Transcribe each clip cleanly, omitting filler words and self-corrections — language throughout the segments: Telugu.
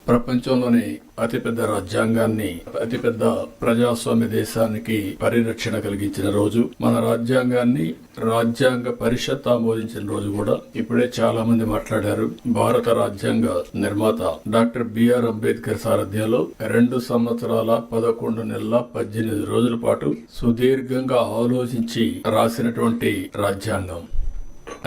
ప్రపంచంలోని అతిపెద్ద రాజ్యాంగాన్ని, అతిపెద్ద ప్రజాస్వామ్య దేశానికి పరిరక్షణ కలిగించిన రోజు, మన రాజ్యాంగాన్ని రాజ్యాంగ పరిషత్ ఆమోదించిన రోజు కూడా ఇప్పుడే చాలా మంది మాట్లాడారు. భారత రాజ్యాంగ నిర్మాత డాక్టర్ బిఆర్ అంబేద్కర్ సారథ్యంలో 2 సంవత్సరాల 11 నెలల 18 రోజుల పాటు సుదీర్ఘంగా ఆలోచించి రాసినటువంటి రాజ్యాంగం.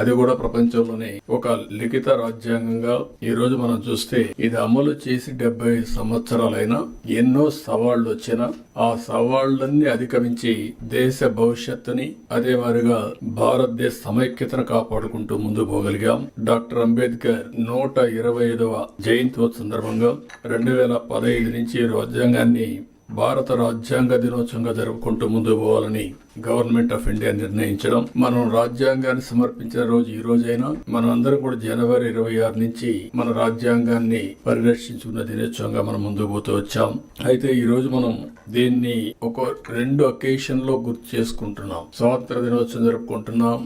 అది కూడా ప్రపంచంలోనే ఒక లిఖిత రాజ్యాంగంగా ఈ రోజు మనం చూస్తే ఇది అమలు చేసి 75 సంవత్సరాలైనా ఎన్నో సవాళ్లు వచ్చినా ఆ సవాళ్లన్నీ అధిగమించి దేశ భవిష్యత్తుని, అదే మాదిరిగా భారతదేశ సమైక్యతను కాపాడుకుంటూ ముందుకు పోగలిగాం. డాక్టర్ అంబేద్కర్ 125వ జయంతి సందర్భంగా 2015 నుంచి రాజ్యాంగాన్ని భారత రాజ్యాంగ దినోత్సవంగా జరుపుకుంటూ ముందుకు పోవాలని గవర్నమెంట్ ఆఫ్ ఇండియా నిర్ణయించడం. మనం రాజ్యాంగాన్ని సమర్పించిన రోజు ఈ రోజైనా మనం అందరం కూడా జనవరి 26 నుంచి మన రాజ్యాంగాన్ని పరిరక్షించుకున్న దినోత్సవంగా మనం ముందుకు పోతూ వచ్చాం. అయితే ఈ రోజు మనం దీన్ని ఒక 2 అకేషన్ లో గుర్తు చేసుకుంటున్నాం. స్వాతంత్ర దినోత్సవం జరుపుకుంటున్నాం.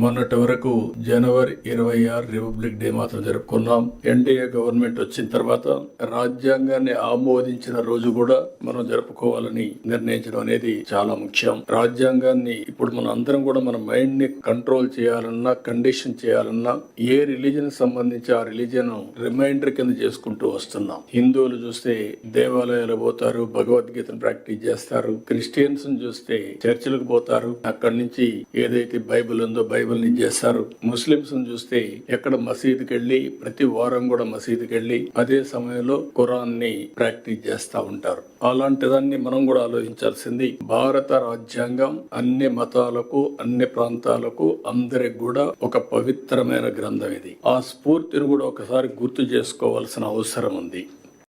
మొన్నటి వరకు జనవరి 26 రిపబ్లిక్ డే మాత్రం జరుపుకున్నాం. ఎన్డీఏ గవర్నమెంట్ వచ్చిన తర్వాత రాజ్యాంగాన్ని ఆమోదించిన రోజు కూడా మనం జరుపుకోవాలని నిర్ణయించడం అనేది చాలా ముఖ్యం. రాజ్యాంగాన్ని ఇప్పుడు మన అందరం కూడా మన మైండ్ ని కంట్రోల్ చేయాలన్నా, కండిషన్ చేయాలన్నా ఏ రిలీజన్ సంబంధించి ఆ రిలీజన్ రిమైండర్ కింద చేసుకుంటూ వస్తున్నాం. హిందువులు చూస్తే దేవాలయాలు పోతారు, భగవద్గీతను ప్రాక్టీస్ చేస్తారు. క్రిస్టియన్స్ చూస్తే చర్చిలకు పోతారు, అక్కడి నుంచి ఏదైతే బైబిల్ ఉందో బైబిల్ ని చేస్తారు. ముస్లింస్ చూస్తే ఎక్కడ మసీదుకి వెళ్లి ప్రతి వారం కూడా మసీదుకి వెళ్లి అదే సమయంలో ఖురాన్ ని ప్రాక్టీస్ చేస్తా ఉంటారు. అలాంటిదాన్ని మనం కూడా ఆలోచించాల్సింది. భారత రాజ్యాంగం అన్ని మతాలకు, అన్ని ప్రాంతాలకు, అందరికి కూడా ఒక పవిత్రమైన గ్రంథం ఇది. ఆ స్ఫూర్తిని కూడా ఒకసారి గుర్తు చేసుకోవాల్సిన అవసరం ఉంది.